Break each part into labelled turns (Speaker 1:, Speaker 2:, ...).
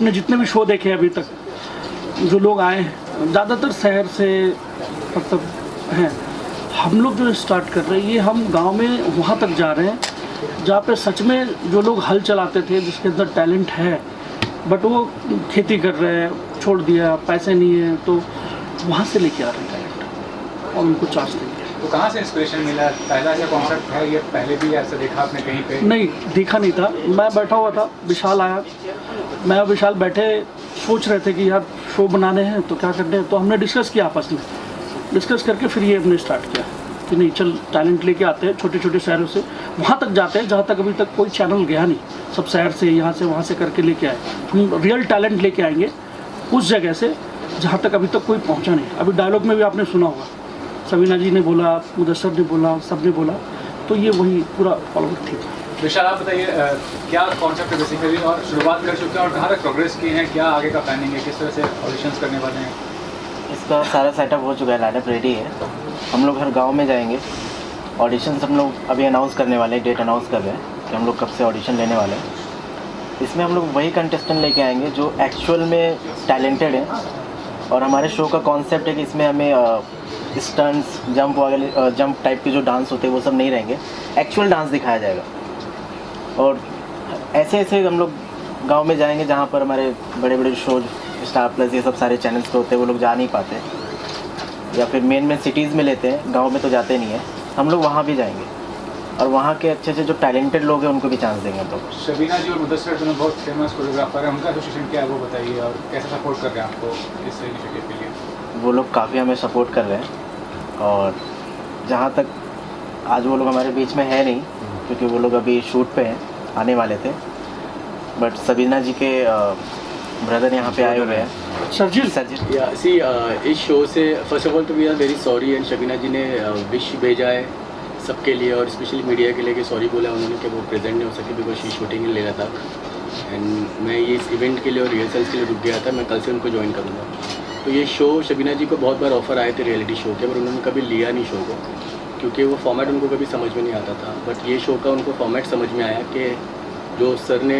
Speaker 1: हमने जितने भी शो देखे अभी तक, जो लोग आए हैं ज़्यादातर शहर से मतलब हैं। हम लोग जो स्टार्ट कर रहे हैं, ये हम गांव में वहाँ तक जा रहे हैं जहाँ पे सच में जो लोग हल चलाते थे, जिसके अंदर टैलेंट है बट वो खेती कर रहे हैं, छोड़ दिया, पैसे नहीं है, तो वहाँ से लेके आ रहे हैं टैलेंट और उनको चांस देंगे।
Speaker 2: तो कहाँ से इंस्पिरेशन मिला? पहला ऐसा कॉन्सेप्ट है, ये पहले भी ऐसा देखा आपने कहीं पे?
Speaker 1: नहीं, देखा नहीं था। मैं बैठा हुआ था, विशाल आया, मैं और विशाल बैठे सोच रहे थे कि यार शो बनाने हैं तो क्या करने हैं, तो हमने डिस्कस किया आपस में, डिस्कस करके फिर ये हमने स्टार्ट किया कि नहीं चल टैलेंट लेके आते हैं छोटे छोटे शहरों से, वहाँ तक जाते हैं जहाँ तक अभी तक कोई चैनल गया नहीं, सब शहर से यहाँ से वहाँ से करके लेके आए। हम रियल टैलेंट लेके आएंगे उस जगह से जहाँ तक अभी तक कोई पहुँचा नहीं। अभी डायलॉग में भी आपने सुना होगा, सबीना जी ने बोला, मुदस्सर ने बोला, सब ने बोला, तो ये वही पूरा फॉलोअर थी।
Speaker 2: विशाल आप बताइए क्या कॉन्सेप्ट है बेसिकली, और शुरुआत कर चुके हैं और कहाँ तक प्रोग्रेस की है, क्या आगे का प्लानिंग है, किस तरह से ऑडिशंस करने वाले हैं?
Speaker 3: इसका सारा सेटअप हो चुका है, लाइनअप रेडी है। हम लोग हर गांव में जाएंगे, ऑडिशंस हम लोग अभी अनाउंस करने वाले हैं, डेट अनाउंस कर रहे हैं कि हम लोग कब से ऑडिशन लेने वाले हैं। इसमें हम लोग वही कंटेस्टेंट लेके आएंगे जो एक्चुअल में टैलेंटेड हैं, और हमारे शो का कॉन्सेप्ट है कि इसमें हमें स्टंट्स, जंप वगैरह, जंप टाइप के जो डांस होते हैं वो सब नहीं रहेंगे, एक्चुअल डांस दिखाया जाएगा। और ऐसे ऐसे हम लोग गांव में जाएंगे जहां पर हमारे बड़े बड़े शो, स्टार प्लस, ये सब सारे चैनल्स पे होते हैं, वो लोग जा नहीं पाते, या फिर मेन सिटीज़ में लेते हैं, गांव में तो जाते नहीं है। हम लोग वहाँ भी जाएंगे और वहाँ के अच्छे अच्छे जो टैलेंटेड लोग हैं उनको भी चांस देंगे हम लोग।
Speaker 2: शबीना जी और मुदस्सर दोनों बहुत फेमस कोरियोग्राफर हैं, उनका एसोसिएशन क्या है वो बताइए, और कैसे सपोर्ट कर रहे हैं आपको इस इनिशिएटिव के लिए?
Speaker 3: वो लोग काफ़ी हमें सपोर्ट कर रहे हैं, और जहाँ तक आज वो लोग हमारे बीच में है नहीं क्योंकि वो लोग अभी शूट पे हैं, आने वाले थे, बट सबीना जी के ब्रदर यहाँ पे आए हुए हैं,
Speaker 1: सरजिल।
Speaker 4: इस शो से फर्स्ट ऑफ ऑल तो we are very sorry, and Shabina ji ने विश भेजा है सबके लिए और स्पेशली मीडिया के लिए कि सॉरी बोला उन्होंने कि वो प्रेजेंट नहीं हो सके बिकॉज शी शूटिंग ले रहा था, एंड मैं ये इस इवेंट के लिए और रिहर्सल्स के लिए रुक गया था। मैं कल से उनको ज्वाइन करूँगा। तो ये शो शबीना जी को बहुत बार ऑफर आए थे रियलिटी शो के, पर उन्होंने कभी लिया नहीं शो को, क्योंकि वो फॉर्मेट उनको कभी समझ में नहीं आता था। बट ये शो का उनको फॉर्मेट समझ में आया कि जो सर ने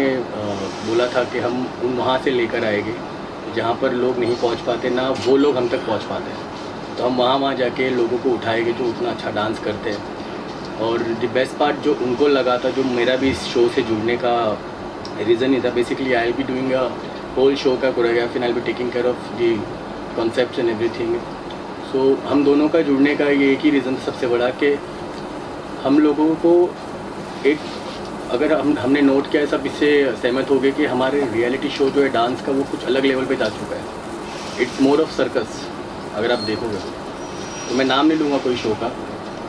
Speaker 4: बोला था कि हम वहाँ से लेकर आएंगे जहाँ पर लोग नहीं पहुँच पाते, ना वो लोग हम तक पहुँच पाते हैं, तो हम वहाँ जाके लोगों को उठाएंगे जो उतना अच्छा डांस करते हैं। और द बेस्ट पार्ट जो उनको लगा था, जो मेरा भी इस शो से जुड़ने का रीज़न ही था, basically I be doing a whole show का choreography and I be taking care of the concepts and everything. So हम दोनों का जुड़ने का ये एक ही रीज़न था सबसे बड़ा, कि हम लोगों को एक, अगर हमने नोट किया, सब इससे सहमत हो गए कि हमारे रियलिटी शो जो है डांस का वो कुछ अलग लेवल पे जा चुका है। इट्स मोर ऑफ सर्कस, अगर आप देखोगे तो मैं नाम नहीं लूँगा कोई शो का।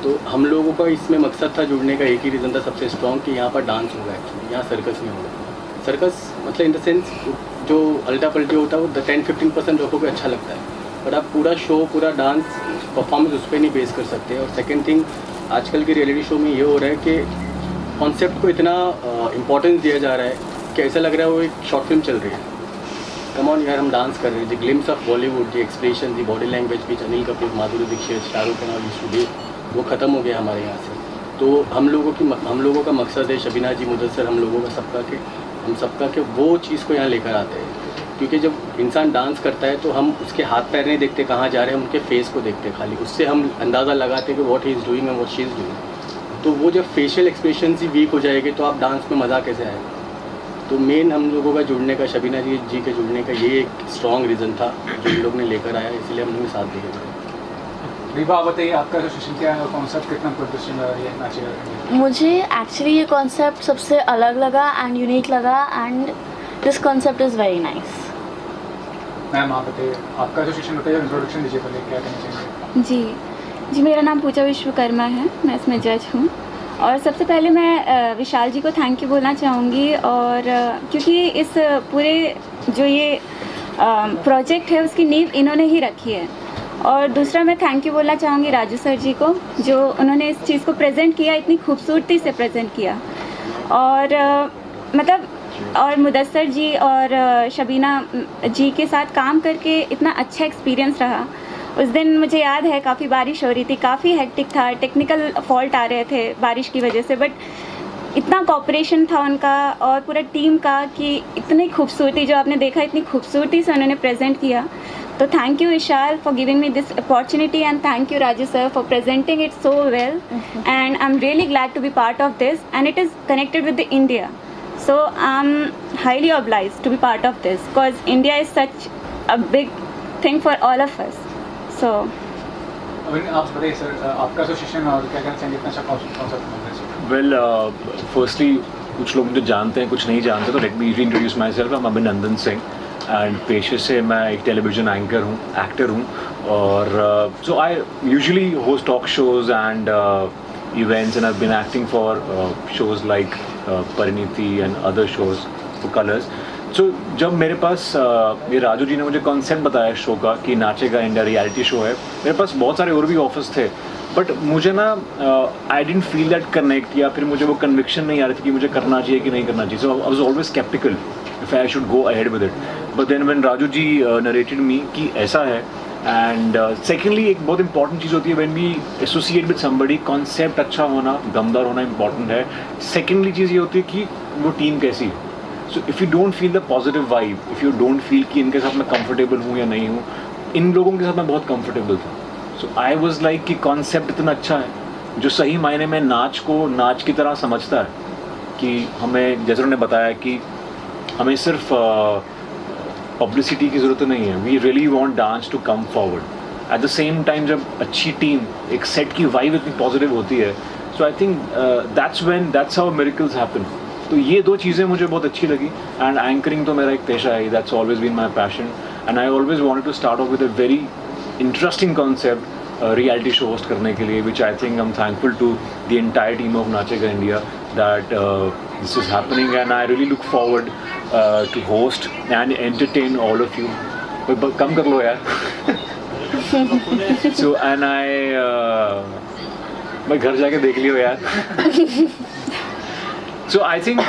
Speaker 4: तो हम लोगों का इसमें मकसद था जुड़ने का, एक ही रीज़न था सबसे स्ट्रॉन्ग कि यहाँ पर डांस होगा, एक्चुअली यहाँ सर्कस नहीं होगा। सर्कस मतलब इन द सेंस जो अल्टा पल्टी होता है वो 10-15% लोगों को अच्छा लगता है, बट आप पूरा शो, पूरा डांस परफॉर्मेंस उस पर नहीं बेस कर सकते। और सेकेंड थिंग, आजकल के रियलिटी शो में ये हो रहा है कि कॉन्सेप्ट को इतना इम्पोर्टेंस दिया जा रहा है कि ऐसा लग रहा है वो एक शॉर्ट फिल्म चल रही है। कम ऑन यार, हम डांस कर रहे हैं, the glimpse of Bollywood, the expression, the body language which Anil Kapoor, Madhuri Dixit, Shahrukh Khan और यूसुफ, वो ख़त्म हो गया हमारे यहाँ से। तो हम लोगों का मकसद है, शबीना जी, मुदस्सर, हम लोगों का सबका कि वो चीज़ को यहाँ लेकर आते हैं। क्योंकि जब इंसान डांस करता है तो हम उसके हाथ पैर नहीं देखते कहाँ जा रहे हैं, हम उनके फेस को देखते हैं खाली, उससे हम अंदाज़ा लगाते हैं कि what he is doing and what she is doing. तो वो जब फेशियल एक्सप्रेशन ही वीक हो जाएगी तो आप डांस में मज़ा कैसे आएगा। तो मेन हम लोगों का जुड़ने का, शबीना जी के जुड़ने का ये एक स्ट्रॉन्ग रीज़न था जो इन लोग ने लेकर आया, इसलिए हम लोग साथ दिए।
Speaker 2: रिबा बताइए आपका एसोसिएशन क्या है और कॉन्सेप्ट कितना प्रोफेशनल है नाचे?
Speaker 5: मुझे एक्चुअली ये कॉन्सेप्ट सबसे अलग लगा एंड यूनिक लगा, and this concept is very nice.
Speaker 2: Ma'am आप बताइए आपका एसोसिएशन बताइए, इंट्रोडक्शन दीजिए पहले, क्या कहना चाहेंगे?
Speaker 6: जी, मेरा नाम पूजा विश्वकर्मा है, मैं इसमें जज हूँ। और सबसे पहले मैं विशाल जी को थैंक यू बोलना चाहूँगी, और क्योंकि इस पूरे जो ये प्रोजेक्ट है उसकी नींव इन्होंने ही रखी है। और दूसरा मैं थैंक यू बोलना चाहूँगी राजू सर जी को, जो उन्होंने इस चीज़ को प्रेजेंट किया, इतनी खूबसूरती से प्रेजेंट किया। और मतलब और मुदस्सर जी और शबीना जी के साथ काम करके इतना अच्छा एक्सपीरियंस रहा। उस दिन मुझे याद है काफ़ी बारिश हो रही थी, काफ़ी हेक्टिक था, टेक्निकल फॉल्ट आ रहे थे बारिश की वजह से, बट इतना कॉपरेशन था उनका और पूरा टीम का कि इतनी खूबसूरती जो आपने देखा, इतनी खूबसूरती से उन्होंने प्रेजेंट किया. तो thank you Vishal for giving me this opportunity and thank you Raju sir for presenting it so well. And I am really glad to be part of this and it is connected with the India. So I'm highly obliged to be part of this because India is such a big thing for all of us. So
Speaker 2: अभी आप बताइए sir, आपका association और क्या कहना चाहेंगे, इतना अच्छा कॉन्सेप्ट?
Speaker 7: वेल फर्स्टली कुछ लोग मुझे जानते हैं, कुछ नहीं जानते, तो let me introduce my self. I'm अभिनंदन सिंह एंड पेशे से मैं एक टेलीविज़न एंकर हूँ, एक्टर हूँ. और so I usually host talk shows and events and I've been acting for shows like Pariniti and other shows for Colors. So जब मेरे पास ये राजू जी ने मुझे कॉन्सेप्ट बताया शो का कि नाचेगा इंडिया रियलिटी शो है, मेरे पास बहुत सारे और भी ऑफर्स थे, बट मुझे ना I didn't feel that connect, या फिर मुझे वो कन्विक्शन नहीं आ रही थी कि मुझे करना चाहिए कि नहीं करना चाहिए. So I was always sceptical if I should go ahead with it. But then when Raju ji narrated me कि ऐसा है. एंड सेकेंडली एक बहुत इंपॉर्टेंट चीज़ होती है when we associate with somebody, concept अच्छा होना, दमदार होना इंपॉर्टेंट है. सेकेंडली चीज़ ये होती है कि वो टीम कैसी है. So if you don't feel the positive vibe, if you don't feel कि इनके साथ मैं कंफर्टेबल हूँ या नहीं हूँ, इन लोगों के साथ मैं बहुत कंफर्टेबल था. सो आई वॉज लाइक कि कॉन्सेप्ट इतना अच्छा है जो सही मायने में नाच को नाच की तरह समझता है, कि हमें जैसे उन्होंने बताया कि हमें सिर्फ पब्लिसिटी की ज़रूरत नहीं है. We really want dance to come forward. At the same time जब अच्छी टीम, एक सेट की वाइब इतनी पॉजिटिव होती है, so I think that's how miracles happen. तो ये दो चीज़ें मुझे बहुत अच्छी लगी. एंड एंकरिंग तो मेरा एक पेशा है, that's always been my passion. And I always wanted to start off with a very interesting concept reality show host करने के लिए, which I think I am thankful to the entire team of Nachega India that this is happening, and I really look forward to host and entertain all of you. But come kar lo yaar. So and मैं घर जाके देख लियो यार. So I think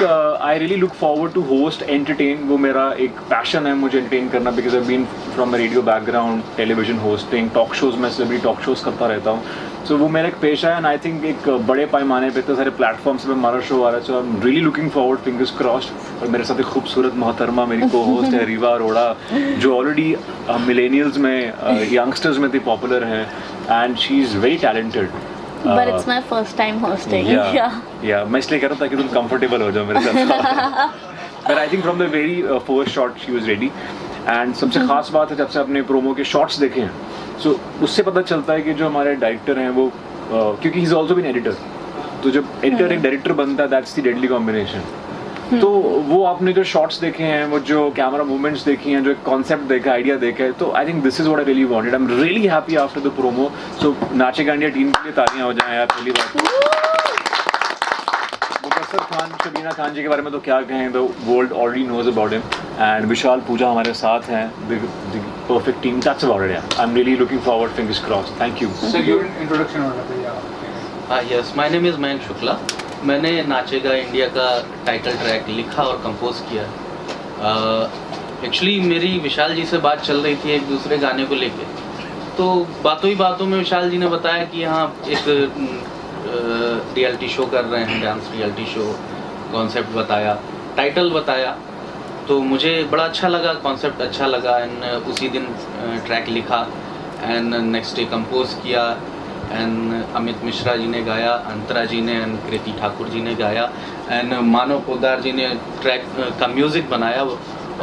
Speaker 7: I really look forward to host, entertain. वो मेरा एक passion है, मुझे entertain करना, because I've been from a radio background, television hosting, talk shows, मैं celebrity talk shows करता रहता हूँ. So वो मेरा एक पेशा है, and I think एक बड़े पैमाने पे इतने सारे प्लेटफॉर्म्स पे हमारा शो आ रहा है. So I'm really looking forward, fingers crossed. और मेरे साथ एक खूबसूरत मोहतरमा मेरी को होस्ट है रीवा अरोड़ा, जो ऑलरेडी मिलेनियल्स में, यंगस्टर्स में इतनी पॉपुलर हैं, and she is very talented.
Speaker 5: But it's my first time hosting.
Speaker 7: Yeah. मैं इसलिए कह रहा था कि तुम कंफर्टेबल हो जाओ मेरे साथ. But I think from the very first shot she was ready. And सबसे खास बात है जब से अपने प्रोमो के शॉट्स देखे हैं, so उससे पता चलता है कि जो हमारे डायरेक्टर हैं वो क्योंकि he is also been editor, तो जब एडिटर एक डायरेक्टर बनता है, दैट्स द डेडली कॉम्बिनेशन. तो वो आपने जो शॉट्स देखे हैं, वो जो कैमरा मूवमेंट्स देखी हैं, जो कॉन्सेप्ट देखा, आइडिया देखा है, तो I think this is what I really wanted. I am really happy after the promo. So Nachega India team के लिए तालियां हो जाएं यार. पहली बात मुकद्दर खान, शबीना खान जी के बारे में तो क्या कहें, the world already knows about him. And Vishal Pooja हमारे साथ हैं, the perfect team. That's about it. I am really looking forward. Fingers crossed. Thank you.
Speaker 2: Sir your introduction होना चाहिए.
Speaker 8: Yes, my name is Mayank Shukla. मैंने नाचेगा इंडिया का टाइटल ट्रैक लिखा और compose किया. एक्चुअली मेरी विशाल जी से बात चल रही थी एक दूसरे गाने को लेके, तो बातों ही बातों में विशाल जी ने बताया कि हाँ एक रियलिटी शो कर रहे हैं, डांस रियलिटी शो. कॉन्सेप्ट बताया, टाइटल बताया, तो मुझे बड़ा अच्छा लगा, कॉन्सेप्ट अच्छा लगा. एंड उसी दिन ट्रैक लिखा एंड नेक्स्ट डे कंपोज किया. एंड अमित मिश्रा जी ने गाया, अंतरा जी ने एंड कृति ठाकुर जी ने गाया, एंड मानव पोदार जी ने ट्रैक का म्यूज़िक बनाया.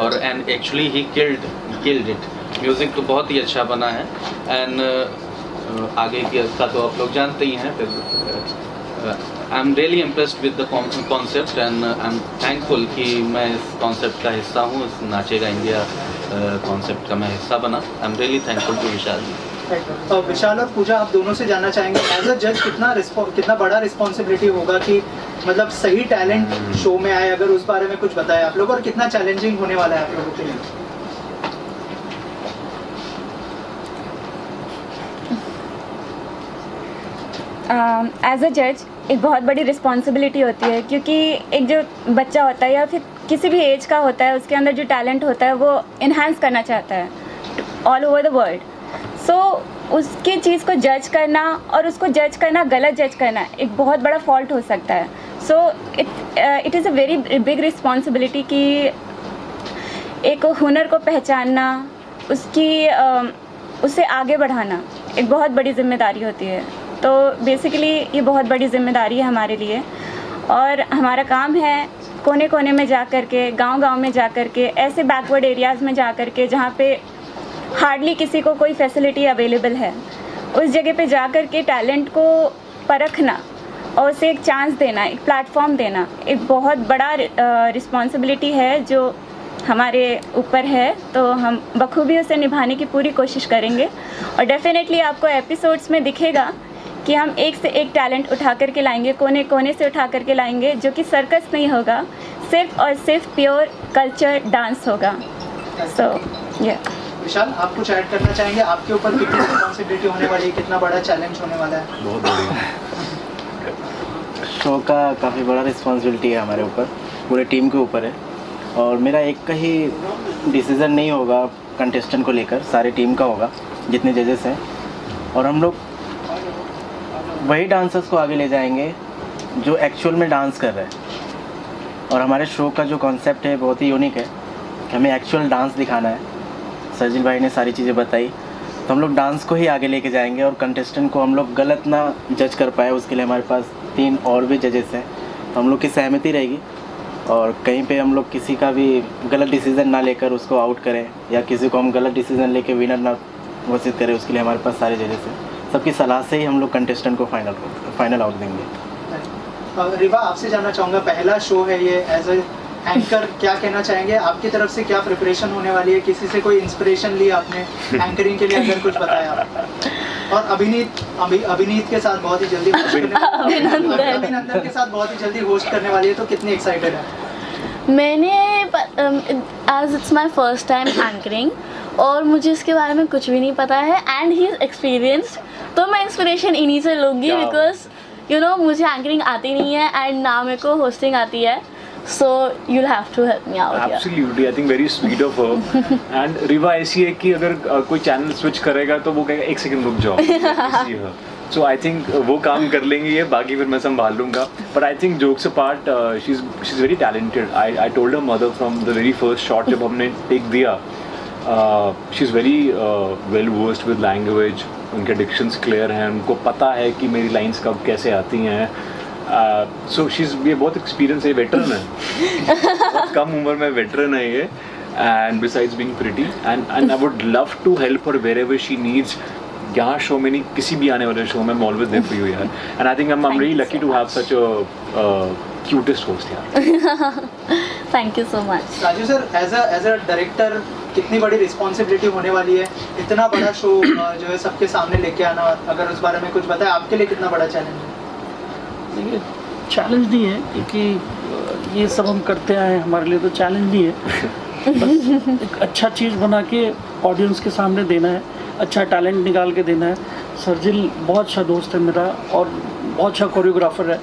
Speaker 8: और and actually he killed it. Music तो बहुत ही अच्छा बना है. एंड आगे का तो आप लोग जानते ही हैं. फिर आई am really impressed with the concept and I am thankful कि मैं इस कॉन्सेप्ट का हिस्सा हूँ. इस नाचेगा इंडिया कॉन्सेप्ट का मैं हिस्सा बना. I am really thankful to Vishal ji.
Speaker 9: Vishal और पूजा, आप दोनों से जानना चाहेंगे एज अ जज कितना बड़ा रिस्पॉन्सिबिलिटी होगा कि मतलब सही टैलेंट शो में आए, अगर उस बारे में कुछ बताएं आप लोग, और कितना चैलेंजिंग होने वाला है आप लोगों के लिए.
Speaker 6: एज अ जज एक बहुत बड़ी रिस्पॉन्सिबिलिटी होती है, क्योंकि एक जो बच्चा होता है या फिर किसी भी एज का होता है, उसके अंदर जो टैलेंट होता है वो इन्हांस करना चाहता है ऑल ओवर द वर्ल्ड. सो उसकी चीज़ को जज करना और उसको जज करना, गलत जज करना एक बहुत बड़ा फॉल्ट हो सकता है. So it is a very big responsibility कि एक हुनर को पहचानना, उससे आगे बढ़ाना एक बहुत बड़ी जिम्मेदारी होती है। तो बेसिकली ये बहुत बड़ी जिम्मेदारी है हमारे लिए, और हमारा काम है कोने कोने में जा कर के, गाँव में जा कर के, ऐसे बैकवर्ड एरियाज़ में जा कर के जहाँ पे हार्डली किसी को कोई फैसिलिटी अवेलेबल है, उस जगह पे जा कर के टैलेंट को परखना और उसे एक चांस देना, एक प्लेटफॉर्म देना, एक बहुत बड़ा रिस्पॉन्सिबिलिटी है जो हमारे ऊपर है। तो हम बखूबी उसे निभाने की पूरी कोशिश करेंगे, और डेफिनेटली आपको एपिसोड्स में दिखेगा कि हम एक से एक टैलेंट उठा करके लाएंगे, कोने कोने से उठा करके लाएंगे, जो कि सर्कस नहीं होगा, सिर्फ और सिर्फ प्योर कल्चर डांस होगा। सो
Speaker 9: विशाल, आप कुछ ऐड करना चाहेंगे? आपके ऊपर कितनी रिस्पॉन्सिबिलिटी होने वाली है, कितना बड़ा चैलेंज होने वाला है?
Speaker 7: बहुत बढ़िया।
Speaker 3: शो का काफ़ी बड़ा रिस्पॉन्सिबिलिटी है हमारे ऊपर, पूरे टीम के ऊपर है, और मेरा एक का ही डिसीज़न नहीं होगा कंटेस्टेंट को लेकर, सारे टीम का होगा जितने जजेस हैं, और हम लोग वही डांसर्स को आगे ले जाएंगे जो एक्चुअल में डांस कर रहे हैं। और हमारे शो का जो कॉन्सेप्ट है बहुत ही यूनिक है, हमें एक्चुअल डांस दिखाना है। सर्जिल भाई ने सारी चीज़ें बताई, तो हम लोग डांस को ही आगे लेके जाएंगे, और कंटेस्टेंट को हम लोग गलत ना जज कर पाए उसके लिए हमारे पास 3 और भी जजेस हैं, तो हम लोग की सहमति रहेगी, और कहीं पे हम लोग किसी का भी गलत डिसीज़न ना लेकर उसको आउट करें, या किसी को हम गलत डिसीज़न लेके विनर ना घोषित करें, उसके लिए हमारे पास सारे जजेस हैं। सबकी सलाह से ही हम लोग कंटेस्टेंट को फाइनल आउट देंगे।
Speaker 9: रिवा, आपसे जानना चाहूँगा, पहला शो है ये, एज ए एंकर क्या कहना चाहेंगे? आपकी तरफ से क्या प्रिपरेशन होने वाली है? किसी से कोई इंस्पिरेशन ली आपने एंकरिंग के लिए, अगर कुछ बताया आप? और अभिनीत के साथ बहुत ही जल्दी अभिनंदन के साथ बहुत ही जल्दी होस्ट करने वाली है, तो कितनी एक्साइटेड है?
Speaker 5: मैंने as it's my first time anchoring, और मुझे इसके बारे में कुछ भी नहीं पता है, एंड ही इज़ एक्सपीरियंस्ड, तो मैं इंस्पिरेशन इन्हीं से लूँगी, बिकॉज यू नो मुझे एंकरिंग आती नहीं है एंड ना मेरे को होस्टिंग आती है, so you'll have to help me out.
Speaker 7: Absolutely, I think very sweet of her. And Riva ऐसी है कि अगर कोई चैनल स्विच करेगा तो वो कहेगा 1 सेकंड रुक जाओ। So I think वो काम कर लेंगे ये, बाकी फिर मैं संभाल लूँगा। But I think jokes apart, she's very talented. I told her mother from the very first shot जब हमने take दिया, she's very well versed with language. उनके dictions clear हैं, उनको पता है कि मेरी lines कब कैसे आती हैं। सो ये बहुत एक्सपीरियंस है, वेटरन है, बहुत कम उम्र में वेटरन है ये, and besides being pretty, and I would love to help her wherever she needs. यहाँ शो में नहीं, किसी भी आने वाले शो में I'm always there for you यार, and I think I'm really lucky to have such a cutest host यार।
Speaker 5: Thank you so much.
Speaker 9: Raju sir, as a director कितनी बड़ी रिस्पॉन्सिबिलिटी होने वाली है? इतना बड़ा शो जो है सबके सामने लेके आना, अगर उस बारे में कुछ बताए, आपके लिए कितना बड़ा चैलेंज है?
Speaker 1: देखिए, चैलेंज नहीं है, क्योंकि ये सब हम करते आए हैं, हमारे लिए तो चैलेंज नहीं है। बस एक अच्छा चीज़ बना के ऑडियंस के सामने देना है, अच्छा टैलेंट निकाल के देना है। सर्जिल बहुत अच्छा दोस्त है मेरा, और बहुत अच्छा कोरियोग्राफर है,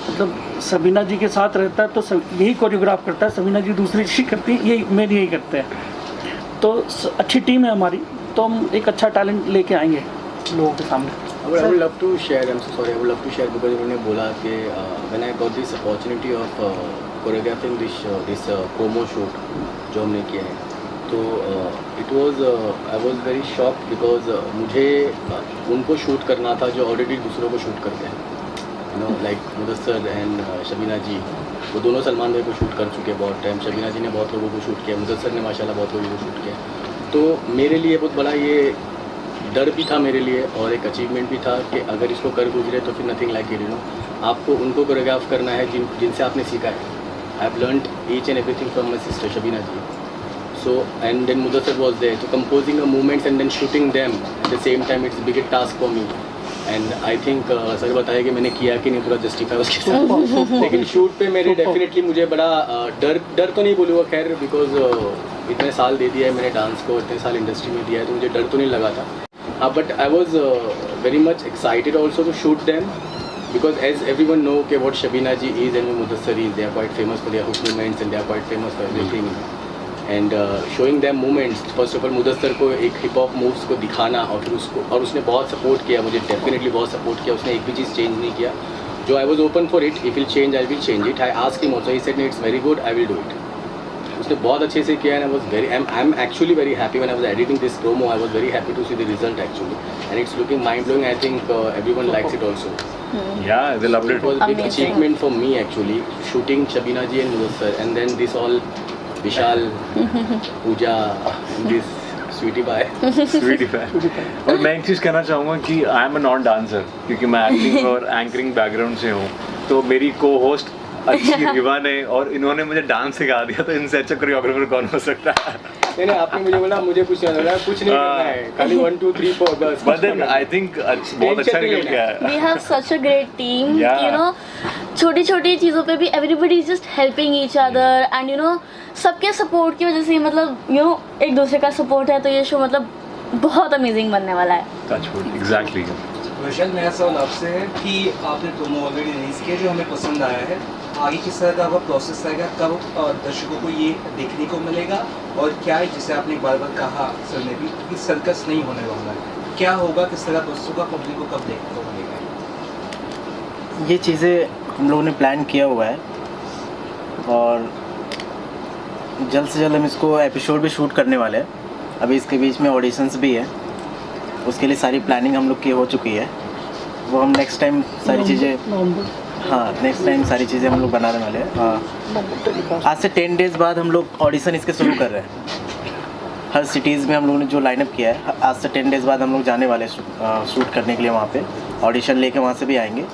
Speaker 1: मतलब सबीना जी के साथ रहता है तो यही कोरियोग्राफ करता है, सबीना जी दूसरी चीज़ करती है, यही मेरी यही करते हैं। तो अच्छी टीम है हमारी, तो हम एक अच्छा टैलेंट लेके आएंगे लोगों के सामने।
Speaker 4: I would love to share. I'm so sorry. I would love to share because उन्होंने बोला कि when I got this opportunity of choreographing this promo shoot जो हमने किया है, तो it was I was very shocked because मुझे उनको शूट करना था जो ऑलरेडी दूसरों को शूट करते हैं, you know, like Mudassar and Shabina ji, वो दोनों सलमान भाई को शूट कर चुके हैं बहुत टाइम। शबीना जी ने बहुत लोगों को शूट किया, मुदस्सर ने माशाल्लाह बहुत लोगों को शूट किया। तो मेरे लिए बहुत बड़ा ये डर भी था मेरे लिए, और एक अचीवमेंट भी था कि अगर इसको कर गुजरे तो फिर nothing like it, you know, आपको उनको कोरियोग्राफ करना है जिनसे आपने सीखा है। I have learned each and everything from my sister Shabina ji. So and then Mudassar was there, तो composing a movements and then shooting them at the same time, it's big task for me. And I think sir बताया कि मैंने किया कि नहीं पूरा justify उसके साथ। लेकिन शूट पे मेरे डेफिनेटली मुझे बड़ा डर तो नहीं बोलूँगा खैर, बिकॉज इतने साल दे दिया है मैंने डांस को, इतने साल इंडस्ट्री में दिया है, तो मुझे डर तो नहीं लगा था। But I was very much excited also to shoot them, because as everyone know कि what Shabina ji is and Mudassar is, they are quite famous for their hook movements and they are quite famous for everything. And showing them movements, first of all Mudassar को एक hip hop moves को दिखाना, और फिर उसको, और उसने बहुत सपोर्ट किया मुझे, डेफिनेटली बहुत सपोर्ट किया, उसने एक भी चीज़ चेंज नहीं किया। जो I was open for it, if will change I will change it. I asked him also, he said it's very good, I will do it. उसने बहुत अच्छे से किया, and I am actually very happy when I was editing this promo. I was very happy to see the result actually, and it's looking mind blowing. I think everyone likes it also.
Speaker 7: Yeah, they loved
Speaker 4: It
Speaker 7: it.
Speaker 4: was a big
Speaker 5: Amazing.
Speaker 4: achievement for me actually, shooting Shabina ji and Muzaffar, and then this all Vishal, Pooja, and this Sweetie Pie.
Speaker 7: Sweetie pie. और मैं एक चीज़ कहना चाहूँगा कि I am a non dancer, क्योंकि मैं acting और anchoring background से हूँ। तो मेरी को होस्ट अच्छी रिवा ने और इन्होंने मुझे डांस सिखा दिया, तो इनसे अच्छा कोरियोग्राफर कौन हो सकता है?
Speaker 4: नहीं, आपने मुझे बोला मुझे कुछ नहीं करना है, कुछ नहीं करना है, खाली 1 2 3 4 बस।
Speaker 7: But then I think बहुत अच्छा निकल गया है।
Speaker 5: We have such a great team.
Speaker 7: Yeah.
Speaker 5: You know, छोटी छोटी चीज़ों पे भी everybody is just helping each other, and you know सबके सपोर्ट की वजह से मतलब you know एक दूसरे का सपोर्ट है, तो ये शो मतलब बहुत अमेजिंग बनने वाला है।
Speaker 7: Touch wood, exactly.
Speaker 10: विशाल, मेरा सवाल आपसे है कि आपने प्रोमो ऑलरेडी रिलीज़ किया जो हमें पसंद आया है, आगे किस तरह का आपका प्रोसेस रहेगा, कब दर्शकों को ये देखने को मिलेगा, और क्या है जिसे आपने बार बार कहा सर ने भी कि सर्कस नहीं होने वाला है, क्या होगा, किस तरह प्रोसेस होगा, पब्लिक को कब देखने को मिलेगा?
Speaker 3: ये चीज़ें हम लोगों ने प्लान किया हुआ है, और जल्द से जल्द हम इसको एपिसोड भी शूट करने वाले हैं। अभी इसके बीच में ऑडिशंस भी है, उसके लिए सारी प्लानिंग हम लोग की हो चुकी है। वो हम नेक्स्ट टाइम सारी चीज़ें, हाँ नेक्स्ट टाइम सारी चीज़ें हम लोग बनाने वाले हैं। हाँ, आज से 10 डेज़ बाद हम लोग ऑडिशन इसके शुरू कर रहे हैं। हर सिटीज़ में हम लोगों ने जो लाइनअप किया है, आज से 10 डेज़ बाद हम लोग जाने वाले हैं शूट करने के लिए वहाँ पे। ऑडिशन लेके वहाँ से भी आएंगे,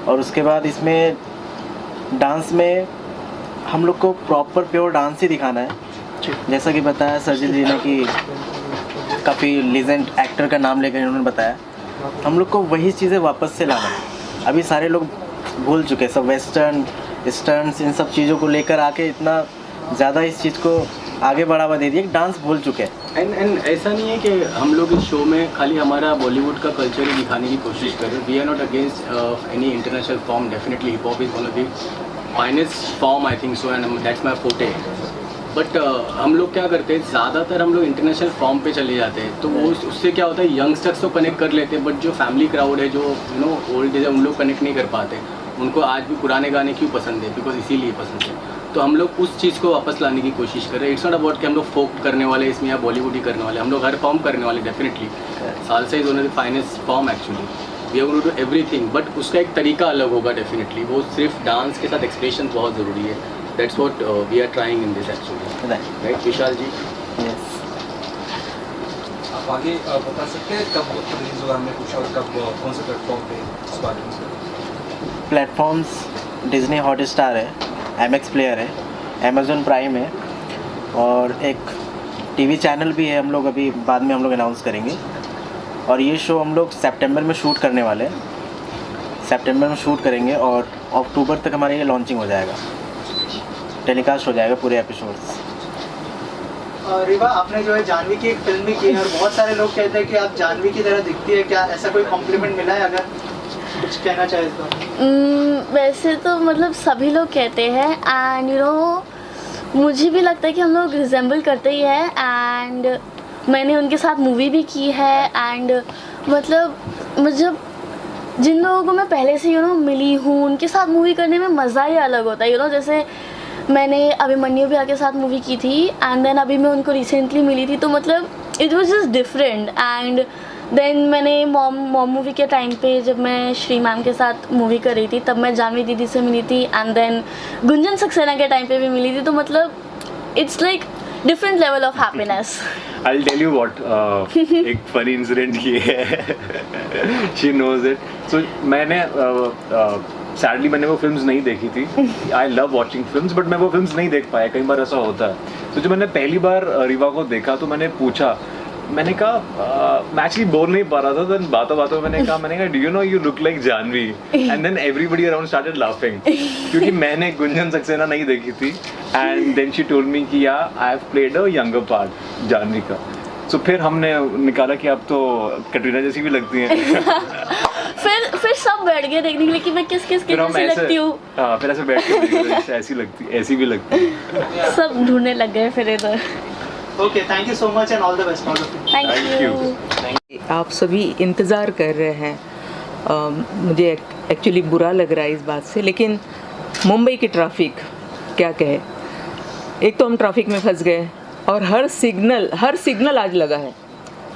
Speaker 3: और उसके बाद इसमें डांस में हम लोग को प्रॉपर प्योर डांस ही दिखाना है। जैसा कि बताया सरजीत जी ने कि काफ़ी लीजेंड एक्टर का नाम लेकर इन्होंने बताया, हम लोग को वही चीज़ें वापस से लाना है। अभी सारे लोग भूल चुके हैं, सब वेस्टर्न स्टर्न्स इन सब चीज़ों को लेकर आके इतना ज़्यादा इस चीज़ को आगे बढ़ावा दे दिया कि डांस भूल चुके हैं।
Speaker 4: एंड ऐसा नहीं है कि हम लोग इस शो में खाली हमारा बॉलीवुड का कल्चर ही दिखाने की कोशिश कर रहे हैं। We are not against any international form, definitely hip hop is one of the finest form I think so, and that's my forte. But हम लोग क्या करते हैं, ज़्यादातर हम लोग इंटरनेशनल फॉर्म पे चले जाते हैं, तो वो उससे क्या होता है, यंगस्टर्स तो कनेक्ट कर लेते हैं, बट जो फैमिली क्राउड है, जो यू नो ओल्ड एज है, उन लोग कनेक्ट नहीं कर पाते। उनको आज भी पुराने गाने क्यों पसंद है, बिकॉज इसीलिए पसंद है। तो हम लोग उस चीज़ को वापस लाने की कोशिश कर रहे हैं। इट्स नॉट अबाउट कि हम लोग फोक करने वाले इसमें या बॉलीवुड ही करने वाले, हम लोग हर फॉर्म करने वाले definitely. Salsa is one of the finest form actually, we are going to do everything, but उसका एक तरीका अलग होगा डेफिनेटली। वो सिर्फ डांस के साथ एक्सप्रेशन बहुत ज़रूरी है। That's what we are trying in this actually, right Vishal ji?
Speaker 10: आप आगे बता सकते हैं कब रिलीज होगा, हमने पूछा, और कब कौन से प्लेटफॉर्म पे इस बारे में?
Speaker 3: प्लेटफॉर्म्स डिज्नी हॉटस्टार है, MX प्लेयर है, अमेज़न प्राइम है, और एक टीवी चैनल भी है, हम लोग अभी बाद में हम लोग अनाउंस करेंगे। और ये शो हम लोग सितंबर में शूट करने वाले हैं, सितंबर में शूट करेंगे, और अक्टूबर तक हमारे ये लॉन्चिंग हो जाएगा, टेलीकास्ट हो जाएगा पूरे एपिसोड्स।
Speaker 9: रिवा, आपने जो है जानवी की एक फिल्म भी की है, और बहुत सारे लोग कहते हैं कि आप जानवी की तरह दिखती है, क्या ऐसा कोई कॉम्प्लीमेंट मिला है? अगर कुछ कहना चाहे तो।
Speaker 5: वैसे तो मतलब सभी लोग कहते हैं, एंड यू नो मुझे भी लगता है कि हम लोग रिजेंबल करते ही है, एंड मैंने उनके साथ मूवी भी की है, एंड मतलब मुझे जिन लोगों को मैं पहले से यू नो मिली हूँ, उनके साथ मूवी करने में मज़ा ही अलग होता है। यू नो जैसे मैंने अभिमन्यु भैया के साथ मूवी की थी, एंड देन अभी मैं उनको रिसेंटली मिली थी, तो मतलब it was just different. And then मैंने मॉम मूवी के टाइम पे जब मैं श्री मैम के साथ मूवी कर रही थी, तब मैं जानवी दीदी से मिली थी, एंड देन गुंजन सक्सेना के टाइम पे भी मिली थी, तो मतलब it's like different level of happiness.
Speaker 7: I'll tell you what, एक funny incident की है, she knows it. So मैंने सैडली मैंने वो फिल्म्स नहीं देखी थी। I love watching films, but मैं वो फिल्म्स नहीं देख पाया, कई बार ऐसा होता है। तो जब मैंने पहली बार रिवा को देखा, तो मैंने पूछा, मैंने कहा मैं एक्चुअली बोल नहीं पा रहा था, देन बातों बातों मैंने कहा do you know you look like Janhvi, and then everybody around started laughing, क्योंकि मैंने गुंजन सक्सेना नहीं देखी थी, and then she told me कि I have played a younger part Janhvi का। तो फिर हमने निकाला कि आप तो कटरीना जैसी भी लगती हैं।
Speaker 5: फिर सब बैठ गए देखने के लिए कि मैं किस जैसी लगती हूँ।
Speaker 7: हाँ, फिर ऐसे बैठ के ऐसी लगती, ऐसी भी लगती,
Speaker 5: सब ढूंढने लग गए फिर इधर।
Speaker 9: Okay, thank you so much and all the best.
Speaker 5: Thank you.
Speaker 11: आप सभी इंतज़ार कर रहे हैं मुझे एक्चुअली बुरा लग रहा है इस बात से, लेकिन मुंबई की ट्रैफिक क्या कहे। एक तो हम ट्रैफिक में फंस गए और हर सिग्नल आज लगा है,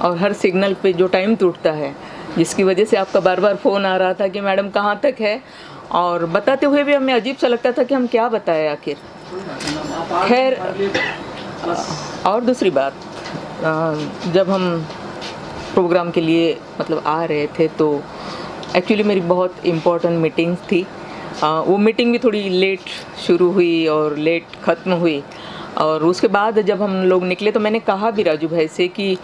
Speaker 11: और हर सिग्नल पे जो टाइम टूटता है, जिसकी वजह से आपका बार बार फ़ोन आ रहा था कि मैडम कहाँ तक है, और बताते हुए भी हमें अजीब सा लगता था कि हम क्या बताएं आखिर। खैर, और दूसरी बात, जब हम प्रोग्राम के लिए मतलब आ रहे थे तो एक्चुअली मेरी बहुत इम्पोर्टेंट मीटिंग्स थी। वो मीटिंग भी थोड़ी लेट शुरू हुई और लेट ख़त्म हुई, और उसके बाद जब हम लोग निकले तो मैंने कहा भी राजू भाई से कि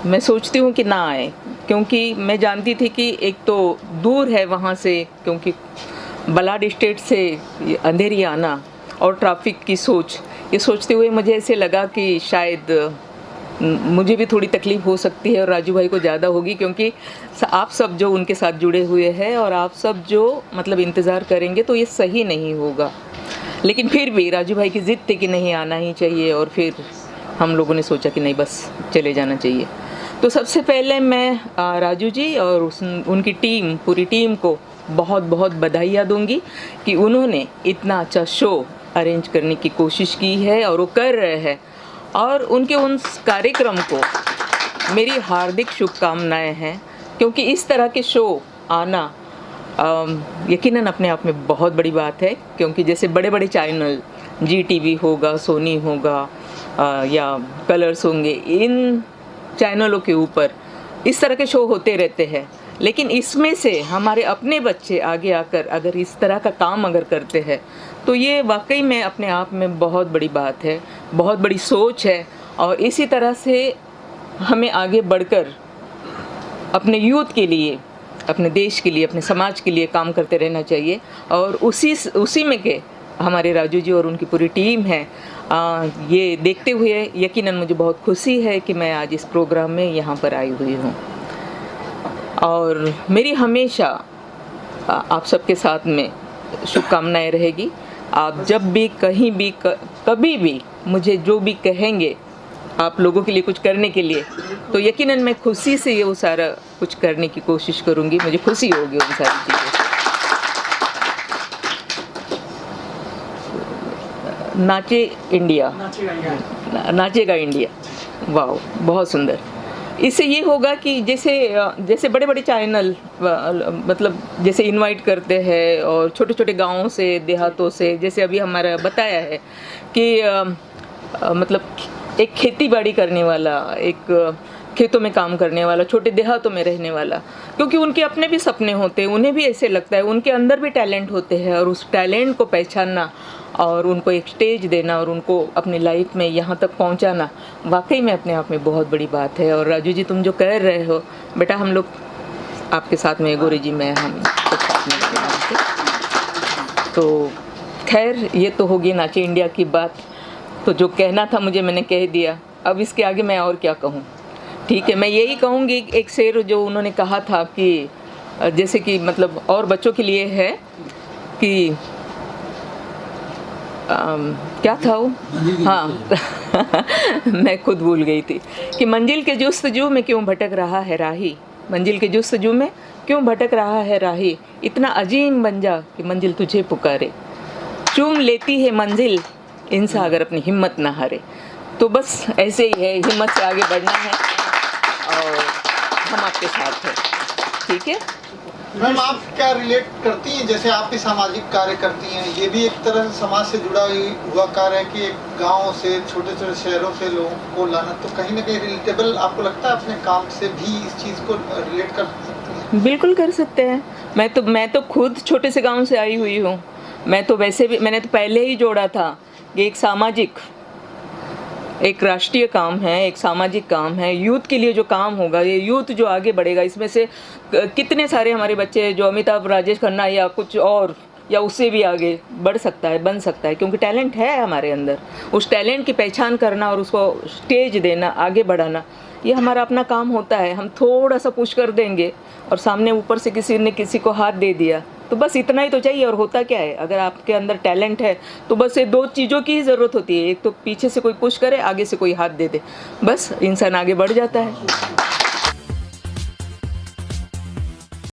Speaker 11: मैं सोचती हूँ कि ना आए, क्योंकि मैं जानती थी कि एक तो दूर है वहाँ से, क्योंकि बलाड स्टेट से अंधेरी आना और ट्रैफिक की ये सोचते हुए मुझे ऐसे लगा कि शायद मुझे भी थोड़ी तकलीफ़ हो सकती है और राजू भाई को ज़्यादा होगी, क्योंकि आप सब जो उनके साथ जुड़े हुए हैं और आप सब जो मतलब इंतज़ार करेंगे तो ये सही नहीं होगा। लेकिन फिर भी राजू भाई की ज़िद थी कि नहीं आना ही चाहिए, और फिर हम लोगों ने सोचा कि नहीं बस चले जाना चाहिए। तो सबसे पहले मैं राजू जी और उनकी टीम, पूरी टीम को बहुत बहुत बधाइयाँ दूंगी कि उन्होंने इतना अच्छा शो अरेंज करने की कोशिश की है और वो कर रहे हैं, और उनके उस कार्यक्रम को मेरी हार्दिक शुभकामनाएं हैं, क्योंकि इस तरह के शो आना यकीनन अपने आप में बहुत बड़ी बात है। क्योंकि जैसे बड़े बड़े चैनल GTV होगा, सोनी होगा या कलर्स होंगे, इन चैनलों के ऊपर इस तरह के शो होते रहते हैं, लेकिन इसमें से हमारे अपने बच्चे आगे आकर अगर इस तरह का काम अगर करते हैं तो ये वाकई में अपने आप में बहुत बड़ी बात है, बहुत बड़ी सोच है। और इसी तरह से हमें आगे बढ़कर अपने यूथ के लिए, अपने देश के लिए, अपने समाज के लिए काम करते रहना चाहिए, और उसी में के हमारे राजू जी और उनकी पूरी टीम है। ये देखते हुए यकीनन मुझे बहुत खुशी है कि मैं आज इस प्रोग्राम में यहाँ पर आई हुई हूँ, और मेरी हमेशा आप सबके साथ में शुभकामनाएं रहेगी। आप जब भी कहीं भी कभी भी मुझे जो भी कहेंगे आप लोगों के लिए कुछ करने के लिए, तो यकीनन मैं खुशी से ये वो सारा कुछ करने की कोशिश करूँगी, मुझे खुशी होगी उन सारी चीज़ों। नाचे इंडिया, नाचेगा इंडिया, वाह बहुत सुंदर। इससे ये होगा कि जैसे बड़े बड़े चैनल मतलब जैसे इनवाइट करते हैं और छोटे छोटे गांवों से, देहातों से, जैसे अभी हमारा बताया है कि मतलब एक खेती बाड़ी करने वाला, एक खेतों में काम करने वाला, छोटे देहातों में रहने वाला, क्योंकि उनके अपने भी सपने होते हैं, उन्हें भी ऐसे लगता है, उनके अंदर भी टैलेंट होते हैं, और उस टैलेंट को पहचानना और उनको एक स्टेज देना और उनको अपनी लाइफ में यहाँ तक पहुँचाना वाकई में अपने आप में बहुत बड़ी बात है। और राजू जी तुम जो कह रहे हो बेटा, हम लोग आपके साथ में, गौरी जी मैं, हम सब साथ में। तो खैर ये तो होगी नाचे इंडिया की बात, तो जो कहना था मुझे मैंने कह दिया, अब इसके आगे मैं और क्या कहूँ। ठीक है, मैं यही कहूँगी, एक शेर जो उन्होंने कहा था कि जैसे कि मतलब और बच्चों के लिए है कि क्या था वो, हाँ मैं खुद भूल गई थी कि मंजिल के जुस्तजू में क्यों भटक रहा है राही, मंजिल के जुस्तजू में क्यों भटक रहा है राही, इतना अजीम बन जा कि मंजिल तुझे पुकारे, चूम लेती है मंजिल इंसान अगर अपनी हिम्मत ना हारे। तो बस ऐसे ही है, हिम्मत से आगे बढ़ना है और हम आपके साथ हैं। ठीक है
Speaker 12: मैम, आप क्या रिलेट करती हैं, जैसे आप भी सामाजिक कार्य करती हैं, ये भी एक तरह से समाज से जुड़ा हुआ कार्य है कि एक गाँव से, छोटे छोटे शहरों से लोगों को लाना, तो कहीं ना कहीं रिलेटेबल आपको लगता है अपने काम से भी इस चीज़ को रिलेट कर सकती हैं?
Speaker 11: बिल्कुल कर सकते हैं। मैं तो खुद छोटे से गाँव से आई हुई हूँ। मैं तो वैसे भी, मैंने तो पहले ही जोड़ा था कि एक सामाजिक, एक राष्ट्रीय काम है, एक सामाजिक काम है, यूथ के लिए जो काम होगा, ये यूथ जो आगे बढ़ेगा, इसमें से कितने सारे हमारे बच्चे जो अमिताभ, राजेश खन्ना या कुछ और या उससे भी आगे बढ़ सकता है, बन सकता है, क्योंकि टैलेंट है हमारे अंदर। उस टैलेंट की पहचान करना और उसको स्टेज देना, आगे बढ़ाना, ये हमारा अपना काम होता है। हम थोड़ा सा पुश कर देंगे और सामने ऊपर से किसी ने किसी को हाथ दे दिया, तो बस इतना ही तो चाहिए। और होता क्या है, अगर आपके अंदर टैलेंट है तो बस ये दो चीज़ों की ही ज़रूरत होती है, एक तो पीछे से कोई पुश करे, आगे से कोई हाथ दे दे, बस इंसान आगे बढ़ जाता है।